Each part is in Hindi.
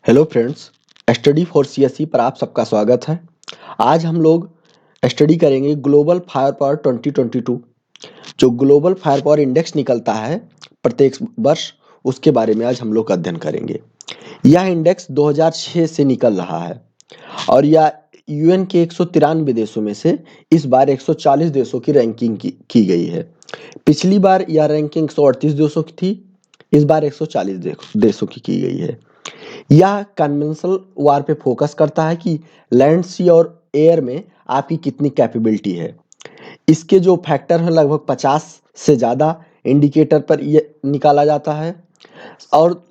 Hello friends, study for CSE पर आप सबका स्वागत है। आज हम लोग स्टडी करेंगे ग्लोबल फायर पावर 2022। जो ग्लोबल फायर पावर इंडेक्स निकलता है प्रत्येक वर्ष, उसके बारे में आज हम लोग अध्ययन करेंगे। यह इंडेक्स 2006 से निकल रहा है और यह यूएन के 193 देशों में से इस बार 140 देशों की रैंकिंग की गई है। पिछली बार यह रैंकिंग 138 देशों की थी, इस बार 140 देशों की गई है। यह कन्वेंशनल वार पे फोकस करता है कि लैंड, सी और एयर में आपकी कितनी कैपेबिलिटी है। इसके जो फैक्टर हैं लगभग 50 से ज़्यादा इंडिकेटर पर ये निकाला जाता है और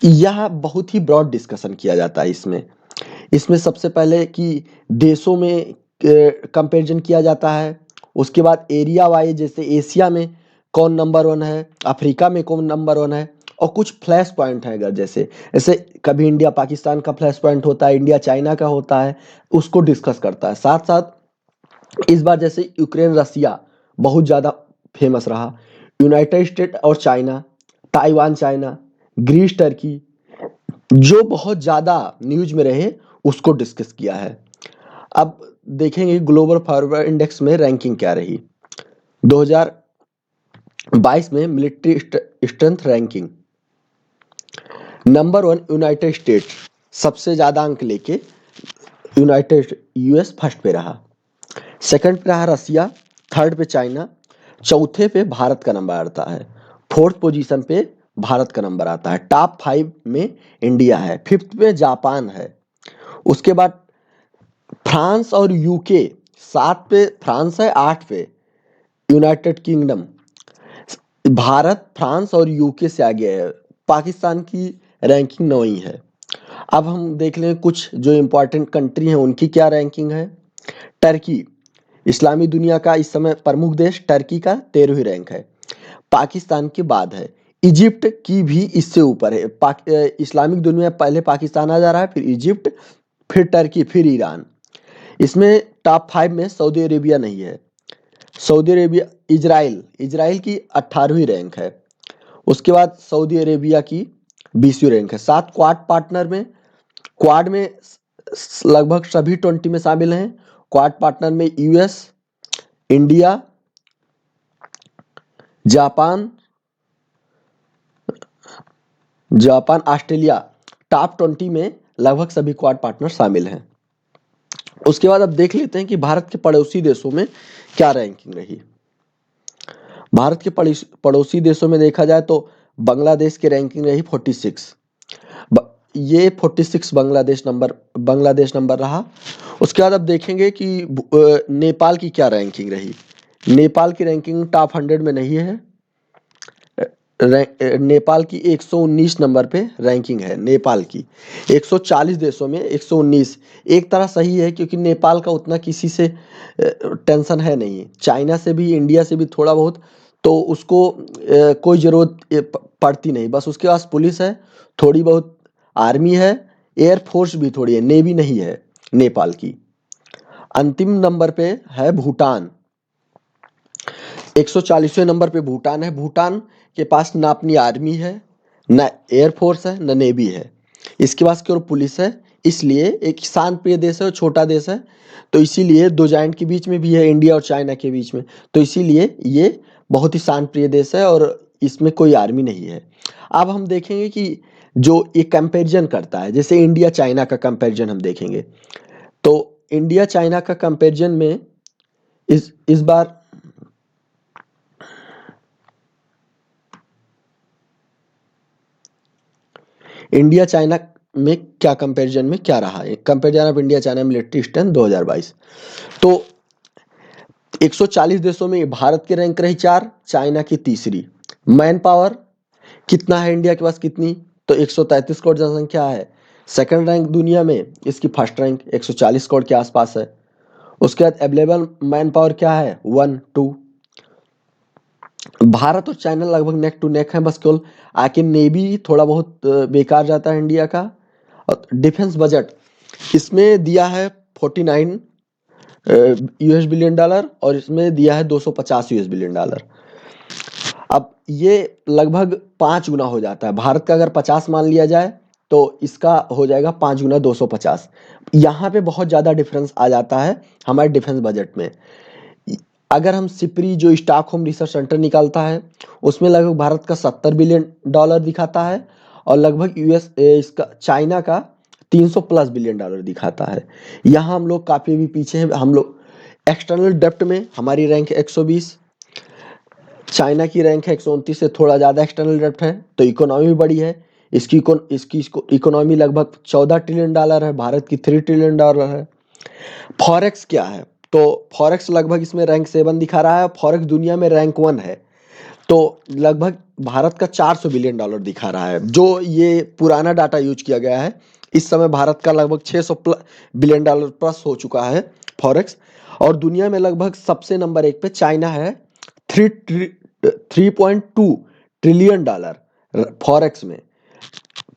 यह बहुत ही ब्रॉड डिस्कशन किया जाता है। इसमें इसमें सबसे पहले कि देशों में कंपैरिजन किया जाता है, उसके बाद एरिया वाइज जैसे एशिया में कौन नंबर 1 है, अफ्रीका में कौन नंबर 1 है, और कुछ फ्लैश पॉइंट है। अगर जैसे जैसे कभी इंडिया पाकिस्तान का फ्लैश पॉइंट होता है, इंडिया चाइना का होता है, उसको डिस्कस करता है। साथ साथ इस बार जैसे यूक्रेन रसिया बहुत ज़्यादा फेमस रहा, यूनाइटेड स्टेट और China, Taiwan China, Greece Turkey, जो बहुत ज़्यादा न्यूज में रहे उसको डिस्कस किया है। अब देखेंगे ग्लोबल फायर इंडेक्स में रैंकिंग क्या रही। 2022 में military strength ranking number 1 United state, सबसे ज़्यादा अंक लेके यूनाइटेड यूएस फर्स्ट पे रहा। सेकंड पे रहा रसिया, थर्ड पे चाइना, चौथे पे भारत का नंबर आता है, फोर्थ पोजीशन पे भारत का नंबर आता है, टॉप 5 में इंडिया है, फिफ्थ पे जापान है, उसके बाद फ्रांस और यूके, 7 पे फ्रांस है, 8 पे यूनाइटेड किंगडम। भारत फ्रांस और यूके से आगे है, पाकिस्तान की रैंकिंग 9वीं है। अब हम देख लें कुछ जो इम्पोर्टेंट कंट्री हैं उनकी क्या रैंकिंग है। टर्की, इस्लामी दुनिया का इस समय प्रमुख देश, टर्की का 13वीं रैंक है, पाकिस्तान के बाद है। इजिप्ट की भी इससे ऊपर है। इस्लामिक दुनिया में पहले पाकिस्तान आ जा रहा है, फिर इजिप्ट, फिर टर्की, फिर ईरान। इसमें टॉप 5 में सऊदी अरेबिया नहीं है। सऊदी अरेबिया, इजराइल की 18वीं रैंक है, उसके बाद सऊदी अरेबिया की 20वीं रैंक है। 7 क्वाड पार्टनर में, क्वाड में लगभग सभी 20 में शामिल हैं। क्वाड पार्टनर में US, India, Japan, Australia, top 20 में लगभग सभी क्वाड पार्टनर शामिल हैं। उसके बाद अब देख लेते हैं कि भारत के पड़ोसी देशों में क्या रैंकिंग रही। भारत के पड़ोसी देशों में देखा जाए तो बांग्लादेश की रैंकिंग रही 46। ये 46 बांग्लादेश नंबर रहा। उसके बाद अब देखेंगे कि नेपाल की क्या रैंकिंग रही। नेपाल की रैंकिंग टॉप 100 में नहीं है। नेपाल की 119 नंबर पे रैंकिंग है नेपाल की। 140 देशों में 119 एक तरह सही है, क्योंकि नेपाल का उतना किसी से टेंशन है नहीं, चाइना से भी इंडिया से भी थोड़ा बहुत, तो उसको कोई ज़रूरत पड़ती नहीं। बस उसके पास पुलिस है, थोड़ी बहुत आर्मी है, एयरफोर्स भी थोड़ी है, नेवी नहीं है नेपाल की। अंतिम नंबर पे है भूटान, 140वें नंबर पे भूटान है। भूटान के पास ना अपनी आर्मी है, ना एयरफोर्स है, ना नेवी है, इसके पास केवल पुलिस है। इसलिए एक शांत प्रिय देश है, छोटा देश है, तो इसीलिए दो जाइंट के बीच में भी है, इंडिया और चाइना के बीच में, तो इसीलिए ये बहुत ही शांत प्रिय देश है और इसमें कोई आर्मी नहीं है। अब हम देखेंगे कि जो ये कंपैरिजन करता है, जैसे इंडिया चाइना का कंपैरिजन हम देखेंगे, तो इंडिया चाइना का कंपैरिजन में इस बार इंडिया चाइना में क्या कंपैरिजन में क्या रहा है। Comparison of India China military strength 2022, तो 140 देशों में भारत की रैंक रही 4, चाइना की तीसरी। मैन पावर कितना है इंडिया के पास, कितनी, तो 133 करोड़ जनसंख्या है। सेकंड रैंक दुनिया में, इसकी फर्स्ट रैंक 140 करोड़ के आसपास है। उसके बाद अवेलेबल मैन पावर क्या है, 1, 2। भारत और चाइना लगभग नेक टू नेक है, बस केवल आके नेवी थोड़ा बहुत बेकार जाता है इंडिया का। और डिफेंस बजट इसमें दिया है 49 यूएस बिलियन डॉलर और इसमें दिया है 250 यूएस बिलियन डॉलर। अब ये लगभग 5 गुना हो जाता है। भारत का अगर 50 मान लिया जाए तो इसका हो जाएगा 5 गुना 250। यहाँ पे बहुत ज़्यादा डिफरेंस आ जाता है हमारे डिफेंस बजट में। अगर हम सिपरी जो स्टॉकहोम रिसर्च सेंटर निकालता है उसमें लगभग भारत का $70 बिलियन दिखाता है और लगभग इसका चाइना का 300+ बिलियन दिखाता है। यहाँ हम लोग काफ़ी भी पीछे हैं। हम लोग एक्सटर्नल डेप्ट में हमारी रैंक है 120, चाइना की रैंक है 129 से थोड़ा ज़्यादा एक्सटर्नल डेप्ट है। तो इकोनॉमी भी बड़ी है, इसकी इकोनॉमी लगभग $14 ट्रिलियन है, भारत की $3 ट्रिलियन है। फॉरेक्स क्या है? तो फॉरेक्स लगभग इसमें रैंक 7 दिखा रहा है, फॉरेक्स दुनिया में रैंक 1 है। तो लगभग भारत का $400 बिलियन दिखा रहा है। जो ये पुराना डाटा यूज किया गया है, इस समय भारत का लगभग $600 बिलियन प्लस हो चुका है फॉरेक्स। और दुनिया में लगभग सबसे नंबर 1 पे चाइना है, 3.2 ट्रिलियन डॉलर फॉरेक्स में।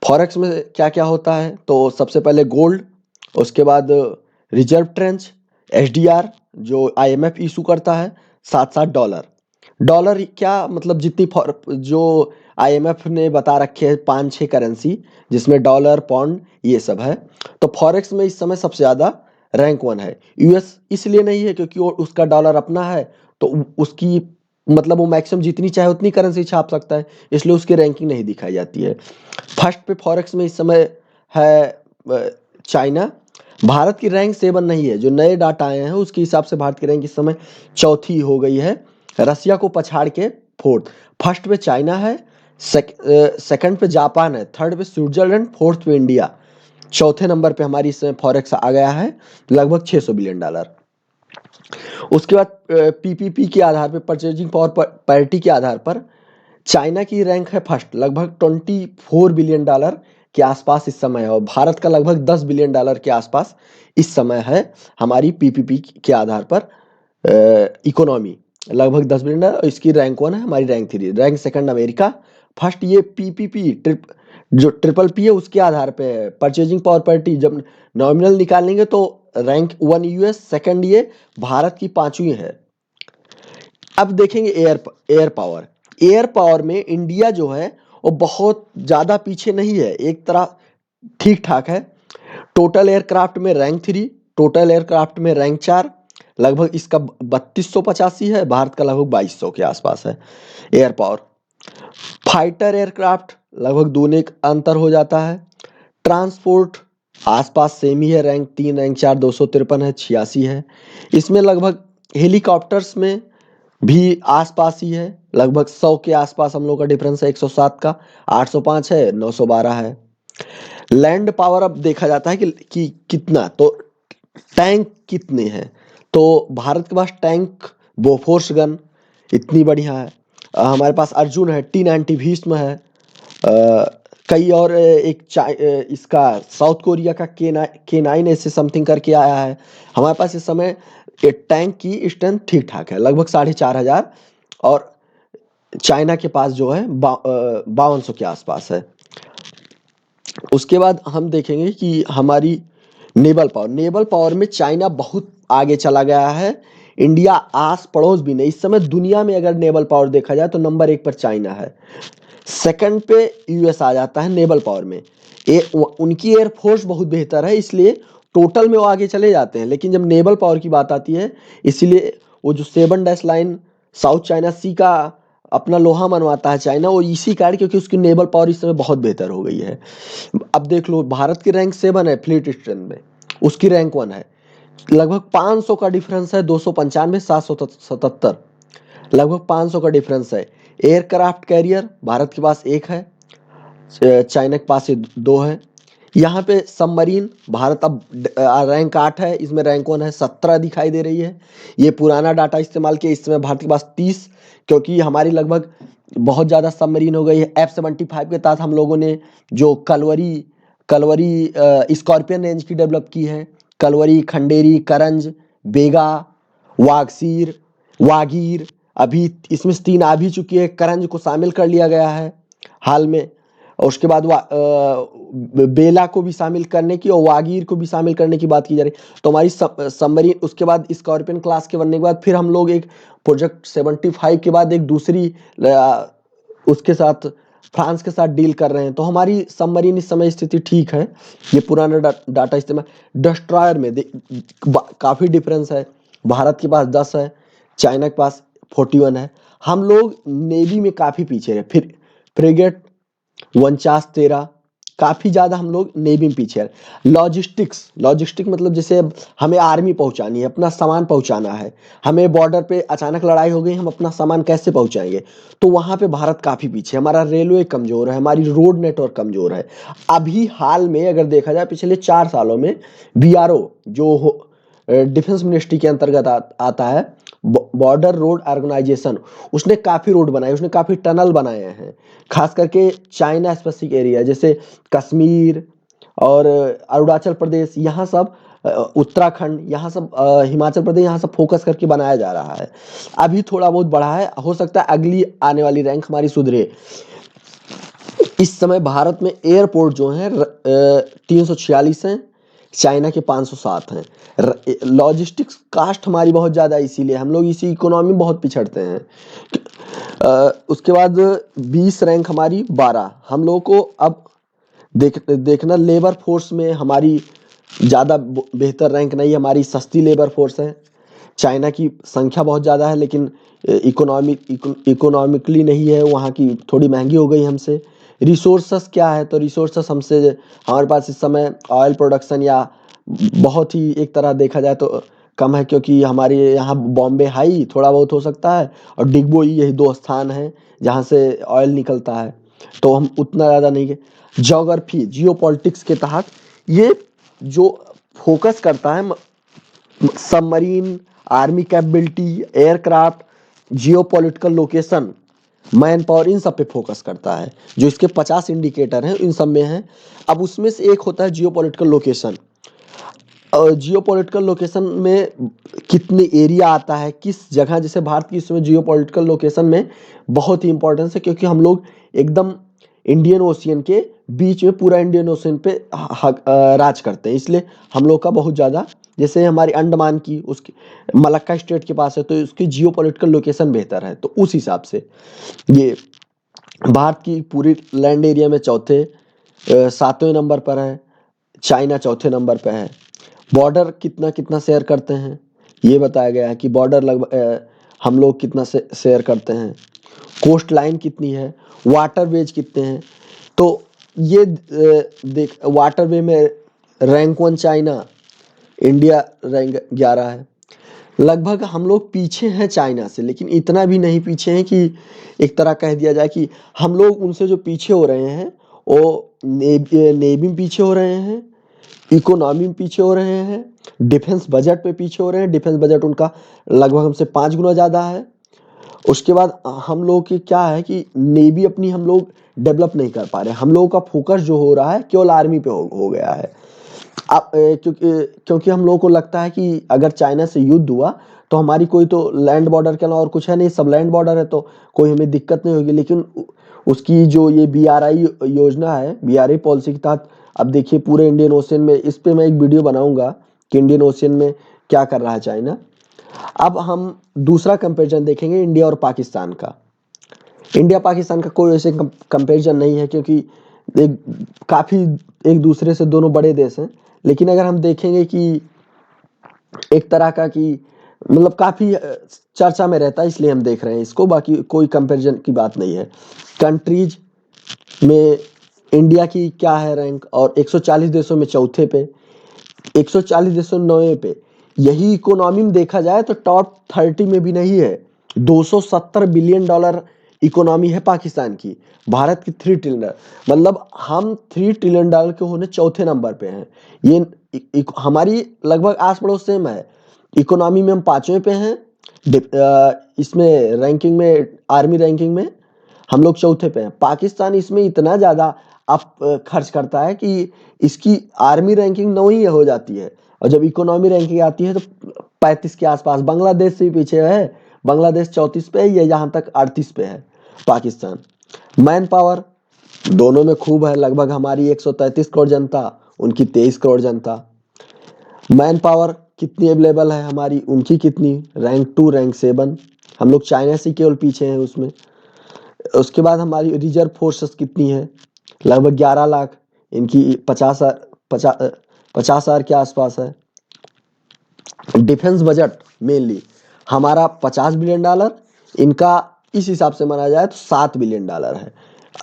फॉरेक्स में क्या क्या होता है? तो सबसे पहले गोल्ड, उसके बाद रिजर्व ट्रेंच, एसडीआर जो आईएमएफ इशू करता है, साथ साथ डॉलर। डॉलर क्या मतलब जितनी जो आईएमएफ ने बता रखे हैं 5-6 करेंसी, जिसमें डॉलर, पाउंड ये सब है। तो फॉरेक्स में इस समय सबसे ज़्यादा रैंक 1 है। यूएस इसलिए नहीं है क्योंकि वो उसका डॉलर अपना है, तो उसकी मतलब वो मैक्सिमम जितनी चाहे उतनी करेंसी छाप सकता है, इसलिए उसकी रैंकिंग नहीं दिखाई जाती है। फर्स्ट पे फॉरेक्स में इस समय है चाइना। भारत की रैंक 7 नहीं है, जो नए डाटा आए हैं उसके हिसाब से भारत की रैंक इस समय चौथी हो गई है, रसिया को पछाड़ के 4th। फर्स्ट पे चाइना है, सेकंड पे जापान है, थर्ड पे स्विट्जरलैंड, फोर्थ पे इंडिया, चौथे नंबर पे हमारी इस समय फॉरेक्स आ गया है लगभग $600 बिलियन। उसके बाद पीपीपी के आधार पर, परचेजिंग पावर पैरिटी के आधार पर चाइना की रैंक है फर्स्ट, लगभग $24 बिलियन के आसपास इस समय है, और भारत का लगभग $10 बिलियन के आसपास इस समय है हमारी पीपीपी के आधार पर इकोनॉमी, लगभग $10 बिलियन। इसकी रैंक 1 है, हमारी rank 3, rank second America, first ये पीपीपी जो ट्रिपल पी है उसके आधार पे है। परचेजिंग पावर पैरिटी जब नॉमिनल निकालेंगे तो रैंक 1 यूएस, सेकंड ये भारत की 5वीं है। अब देखेंगे एयर पावर। एयर पावर में इंडिया जो है वो बहुत ज़्यादा पीछे नहीं है, एक तरह ठीक ठाक है। टोटल एयरक्राफ्ट में रैंक 3, टोटल एयरक्राफ्ट में रैंक 4, लगभग इसका 3285 है, भारत का लगभग 2200 के आसपास है एयर पावर। फाइटर एयरक्राफ्ट लगभग दूने का अंतर हो जाता है। ट्रांसपोर्ट आसपास सेम ही है, रैंक 3, रैंक 4 253 है, 86 है। इसमें लगभग हेलीकॉप्टर्स में भी आसपास ही है, लगभग 100 के आसपास हम लोग का डिफरेंस है, 107 का, 805 है, 912 है। लैंड पावर अब देखा जाता है कि कितना, तो टैंक कितने हैं? तो भारत के पास टैंक बोफोर्स गन इतनी बढ़िया है, हमारे पास अर्जुन है, T90 भीष्म है, कई और इसका साउथ कोरिया का K9 ऐसे समथिंग करके आया है। हमारे पास इस समय टैंक की स्ट्रेंथ ठीक ठाक है, लगभग 4500, और चाइना के पास जो है 5200 के आसपास है। उसके बाद हम देखेंगे कि हमारी नेवल पावर में चाइना बहुत आगे चला गया है, इंडिया आस पड़ोस भी नहीं। इस समय दुनिया में अगर नेवल पावर देखा जाए तो नंबर 1 पर चाइना है, सेकंड पे यूएस आ जाता है नेवल पावर में। उनकी एयरफोर्स बहुत बेहतर है, इसलिए टोटल में वो आगे चले जाते हैं। लेकिन जब नेवल पावर की बात आती है, इसीलिए वो जो 7 डैश लाइन साउथ चाइना सी का अपना लोहा मनवाता है चाइना, वो इसी कारण क्योंकि उसकी नेवल पावर इस समय बहुत बेहतर हो गई है। अब देख लो, भारत की रैंक 7 है फ्लीट स्ट्रेंथ में, उसकी रैंक 1 है, लगभग 500 का डिफरेंस है, 295 777, लगभग 500 का डिफरेंस है। एयरक्राफ्ट कैरियर भारत के पास 1 है, चाइना के पास 2 है। यहाँ पे सबमरीन भारत अब रैंक 8 है, इसमें रैंक 1 है, 17 दिखाई दे रही है। ये पुराना डाटा इस्तेमाल किया, इस समय भारत के पास 30, क्योंकि हमारी लगभग बहुत ज़्यादा सबमरीन हो गई है। F-75 के तहत हम लोगों ने जो कलवरी स्कॉर्पियन रेंज की डेवलप की है, कलवरी, खंडेरी, करंज, बेगा, वागसीर, वागीर, अभी इसमें 3 आ भी चुकी है, करंज को शामिल कर लिया गया है हाल में, और उसके बाद बेला को भी शामिल करने की और वागीर को भी शामिल करने की बात की जा रही। तो हमारी सबमरीन, उसके बाद स्कॉर्पियन क्लास के बनने के बाद फिर हम लोग एक प्रोजेक्ट 75 के बाद एक दूसरी उसके साथ फ्रांस के साथ डील कर रहे हैं, तो हमारी सबमरीन इस समय स्थिति ठीक है। ये पुराना डाटा इस्तेमाल। डिस्ट्रॉयर में काफ़ी डिफरेंस है। भारत के पास 10 है, चाइना के पास 41 है। हम लोग नेवी में काफ़ी पीछे है। फिर फ्रिगेट 49-13, काफ़ी ज़्यादा हम लोग नेवी में पीछे है। लॉजिस्टिक मतलब जैसे हमें आर्मी पहुंचानी है, अपना सामान पहुंचाना है, हमें बॉर्डर पे अचानक लड़ाई हो गई, हम अपना सामान कैसे पहुंचाएंगे, तो वहाँ पे भारत काफ़ी पीछे है। हमारा रेलवे कमज़ोर है, हमारी रोड नेटवर्क कमज़ोर है। अभी हाल में अगर देखा जाए पिछले 4 सालों में बीआरओ जो डिफेंस मिनिस्ट्री के अंतर्गत आता है, बॉर्डर रोड ऑर्गेनाइजेशन, उसने काफ़ी रोड बनाए, उसने काफ़ी टनल बनाए हैं, खास करके चाइना स्पेसिफिक एरिया जैसे कश्मीर और अरुणाचल प्रदेश, यहाँ सब उत्तराखंड, यहाँ सब हिमाचल प्रदेश, यहाँ सब फोकस करके बनाया जा रहा है। अभी थोड़ा बहुत बढ़ा है, हो सकता है अगली आने वाली रैंक हमारी सुधरे। इस समय भारत में एयरपोर्ट जो है 346 हैं, चाइना के 507 हैं। लॉजिस्टिक्स कास्ट हमारी बहुत ज़्यादा, इसीलिए हम लोग इसी इकोनॉमी में बहुत पिछड़ते हैं। उसके बाद 20 रैंक हमारी 12। हम लोगों को अब देखना लेबर फोर्स में हमारी ज़्यादा बेहतर रैंक नहीं, हमारी सस्ती लेबर फोर्स है। चाइना की संख्या बहुत ज़्यादा है, लेकिन इकोनॉमिकली नहीं है, वहाँ की थोड़ी महंगी हो गई हमसे। रिसोर्सेस क्या है, तो रिसोर्सेस हमसे, हमारे पास इस समय ऑयल प्रोडक्शन या बहुत ही एक तरह देखा जाए तो कम है, क्योंकि हमारे यहाँ बॉम्बे हाई थोड़ा बहुत हो सकता है और डिगबोई, यही 2 स्थान हैं जहाँ से ऑयल निकलता है, तो हम उतना ज़्यादा नहीं है। ज्योग्राफी जियोपॉलिटिक्स के तहत ये जो फोकस करता है submarine, army capability, aircraft, geopolitical location, man power, इन सब पे फोकस करता है। जो इसके 50 इंडिकेटर हैं इन सब में है। अब उसमें से एक होता है जियोपॉलिटिकल लोकेशन। जियोपॉलिटिकल लोकेशन में कितनी एरिया आता है, किस जगह, जैसे भारत की इसमें जियोपॉलिटिकल लोकेशन में बहुत ही इंपॉर्टेंस है, क्योंकि हम लोग एकदम इंडियन ओशियन के बीच में, पूरा इंडियन ओशियन पे राज करते हैं, इसलिए हम लोग का बहुत ज़्यादा, जैसे हमारी अंडमान की उसकी मलक्का स्टेट के पास है, तो उसकी जियोपॉलिटिकल लोकेशन बेहतर है, तो उस हिसाब से ये भारत की पूरी लैंड एरिया में चौथे 7वें नंबर पर है। चाइना चौथे नंबर पर है। बॉर्डर कितना कितना शेयर करते हैं, ये बताया गया है कि बॉर्डर लगभग हम लोग कितना शेयर करते हैं, कोस्ट लाइन कितनी है, वाटर वेज कितने हैं। तो ये देख, वाटर वे में रैंक 1 चाइना, इंडिया रैंक 11 है। लगभग हम लोग पीछे हैं चाइना से, लेकिन इतना भी नहीं पीछे हैं कि एक तरह कह दिया जाए कि हम लोग उनसे जो पीछे हो रहे हैं, वो नेवी में पीछे हो रहे हैं, इकोनॉमी में पीछे हो रहे हैं, डिफेंस बजट पे पीछे हो रहे हैं। डिफेंस बजट उनका लगभग हमसे 5 गुना ज़्यादा है। उसके बाद हम लोग की क्या है कि नेवी अपनी हम लोग डेवलप नहीं कर पा रहे। हम लोगों का फोकस जो हो रहा है केवल आर्मी पे हो गया है। अब क्योंकि हम लोगों को लगता है कि अगर चाइना से युद्ध हुआ तो हमारी कोई तो लैंड बॉर्डर के अलावा और कुछ है नहीं, सब लैंड बॉर्डर है, तो कोई हमें दिक्कत नहीं होगी। लेकिन उसकी जो ये BRI योजना है, BRI पॉलिसी के तहत, अब देखिए पूरे इंडियन ओशियन में, इस पे मैं एक वीडियो बनाऊंगा कि इंडियन ओशियन में क्या कर रहा है चाइना। अब हम दूसरा कंपेरिजन देखेंगे इंडिया और पाकिस्तान का। इंडिया पाकिस्तान का कोई ऐसे कंपेरिजन नहीं है, क्योंकि काफ़ी एक दूसरे से दोनों बड़े देश हैं। लेकिन अगर हम देखेंगे कि एक तरह का कि मतलब काफ़ी चर्चा में रहता है, इसलिए हम देख रहे हैं इसको, बाकी कोई कंपैरिजन की बात नहीं है। कंट्रीज में इंडिया की क्या है रैंक, और 140 देशों में चौथे पे, 140 देशों में 9वें पे। यही इकोनॉमी में देखा जाए तो टॉप 30 में भी नहीं है। 270 बिलियन डॉलर इकोनॉमी है पाकिस्तान की, भारत की 3 ट्रिलियन, मतलब हम 3 ट्रिलियन डॉलर के होने चौथे नंबर पे हैं। ये हमारी लगभग आस पड़ोस सेम है। इकोनॉमी में हम 5वें पे हैं, इसमें रैंकिंग में, आर्मी रैंकिंग में हम लोग चौथे पे हैं। पाकिस्तान इसमें इतना ज़्यादा अब खर्च करता है कि इसकी आर्मी रैंकिंग 9वीं हो जाती है, और जब इकोनॉमी रैंकिंग आती है तो 35 के आसपास। बांग्लादेश से भी पीछे है, बांग्लादेश 34 पे है, ये यहाँ तक 38 पे है पाकिस्तान। मैन पावर दोनों में खूब है, लगभग हमारी 133 करोड़ जनता, उनकी 23 करोड़ जनता। मैन पावर कितनी अवेलेबल है हमारी, उनकी कितनी, रैंक 2 रैंक 7। हम लोग चाइना से केवल पीछे हैं उसमें। उसके बाद हमारी रिजर्व फोर्सेस कितनी है, लगभग 11 लाख, इनकी 50,000 के आसपास है। डिफेंस बजट मेनली हमारा $50 बिलियन, इनका इस हिसाब से माना जाए तो $7 बिलियन है।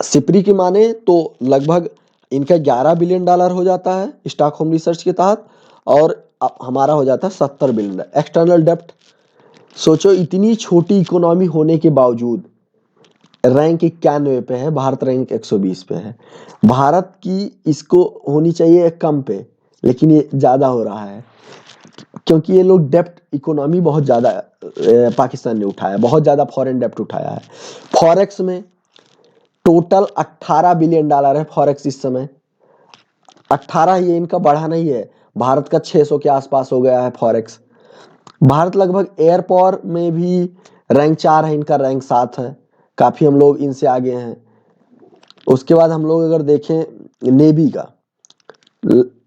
सिपरी की माने तो लगभग इनका $11 बिलियन हो जाता है स्टॉकहोम रिसर्च के तहत, और हमारा हो जाता है $70 बिलियन। एक्सटर्नल डेप्ट सोचो, इतनी छोटी इकोनॉमी होने के बावजूद रैंक 91 पे है, भारत रैंक 120 पे है। भारत की इसको होनी चाहिए कम पे, लेकिन ये ज्यादा हो रहा है क्योंकि ये लोग डेप्ट इकोनॉमी बहुत ज्यादा पाकिस्तान ने उठाया, बहुत ज्यादा फॉरेन डेप्ट उठाया है। फॉरेक्स में टोटल $18 बिलियन है फॉरेक्स इस समय। 18, ये इनका बढ़ा नहीं है, भारत का 600 के आसपास हो गया है फॉरेक्स। भारत लगभग एयर पावर में भी रैंक 4 है, इनका रैंक 7 है, काफी हम लोग इनसे आगे हैं। उसके बाद हम लोग अगर देखें नेवी का,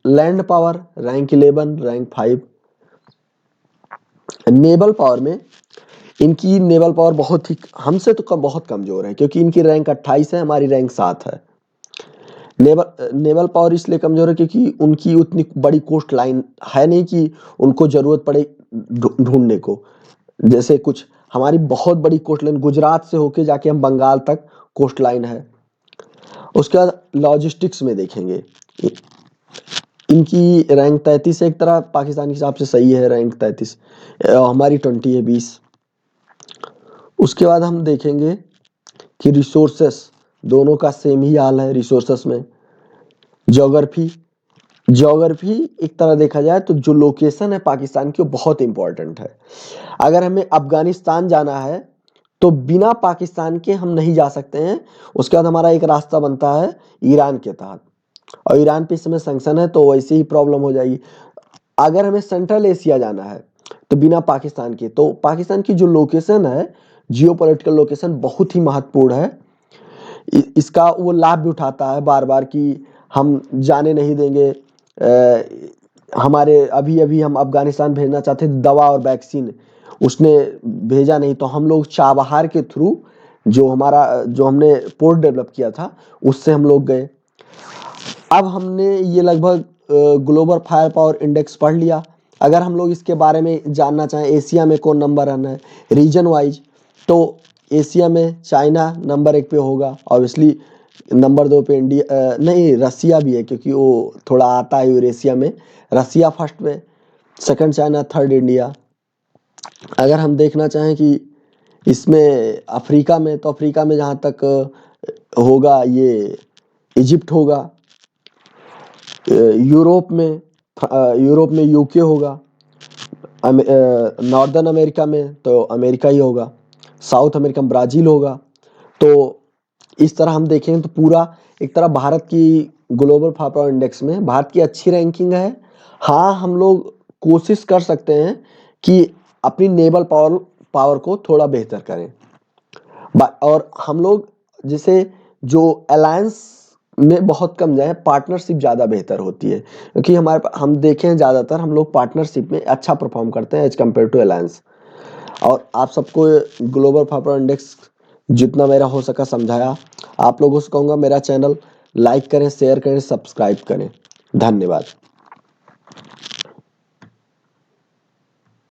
land power rank 11, rank 5। Naval power में इनकी नेवल पावर बहुत ही हमसे तो बहुत कमजोर है, क्योंकि इनकी रैंक 28 है, हमारी रैंक 7 है। नेवल पावर इसलिए कमजोर है क्योंकि उनकी उतनी बड़ी कोस्ट लाइन है नहीं कि उनको जरूरत पड़े ढूंढने को। जैसे कुछ हमारी बहुत बड़ी कोस्ट लाइन गुजरात से होके जाके हम बंगाल तक कोस्ट लाइन है। उसके बाद लॉजिस्टिक्स में देखेंगे, इनकी रैंक 33 है, एक तरह पाकिस्तान के हिसाब से सही है रैंक 33, हमारी 20 है 20। उसके बाद हम देखेंगे कि रिसोर्सेस दोनों का सेम ही हाल है रिसोर्सेस में। ज्योग्राफी एक तरह देखा जाए तो जो लोकेशन है पाकिस्तान की वो बहुत इंपॉर्टेंट है। अगर हमें अफगानिस्तान जाना है तो बिना पाकिस्तान के हम नहीं जा सकते हैं। उसके बाद हमारा एक रास्ता बनता है ईरान के तहत, और ईरान पे इस समय सैंक्शन है तो वैसे ही प्रॉब्लम हो जाएगी। अगर हमें सेंट्रल एशिया जाना है तो बिना पाकिस्तान के, तो पाकिस्तान की जो लोकेशन है, जियोपॉलिटिकल लोकेशन बहुत ही महत्वपूर्ण है। इसका वो लाभ भी उठाता है बार बार कि हम जाने नहीं देंगे। हमारे अभी अभी हम अफगानिस्तान भेजना चाहते थे दवा और वैक्सीन, उसने भेजा नहीं, तो हम लोग चाबहार के थ्रू जो हमने पोर्ट डेवलप किया था उससे हम लोग गए। अब हमने ये लगभग ग्लोबल फायर पावर इंडेक्स पढ़ लिया। अगर हम लोग इसके बारे में जानना चाहें एशिया में कौन नंबर 1 है रीजन वाइज, तो एशिया में चाइना नंबर 1 पे होगा ऑब्वियसली। नंबर 2 पे इंडिया नहीं, रसिया भी है क्योंकि वो थोड़ा आता है यूरेशिया में। रसिया फर्स्ट पे, सेकंड चाइना, थर्ड इंडिया। अगर हम देखना चाहें कि इसमें अफ्रीका में, तो अफ्रीका में जहाँ तक होगा ये इजिप्ट होगा। यूरोप में यूके होगा। नॉर्दर्न अमेरिका में तो अमेरिका ही होगा। साउथ अमेरिका में ब्राज़ील होगा। तो इस तरह हम देखें तो पूरा एक तरह भारत की ग्लोबल फायर पावर इंडेक्स में भारत की अच्छी रैंकिंग है। हाँ, हम लोग कोशिश कर सकते हैं कि अपनी नेवल पावर को थोड़ा बेहतर करें। और हम लोग जैसे जो अलायंस में बहुत कम जाए, पार्टनरशिप ज़्यादा बेहतर होती है, क्योंकि हम देखें हैं ज़्यादातर हम लोग पार्टनरशिप में अच्छा परफॉर्म करते हैं एज कम्पेयर टू अलायंस। और आप सबको ग्लोबल फायर पावर इंडेक्स जितना मेरा हो सका समझाया। आप लोगों से कहूँगा मेरा चैनल लाइक करें, शेयर करें, सब्सक्राइब करें। धन्यवाद।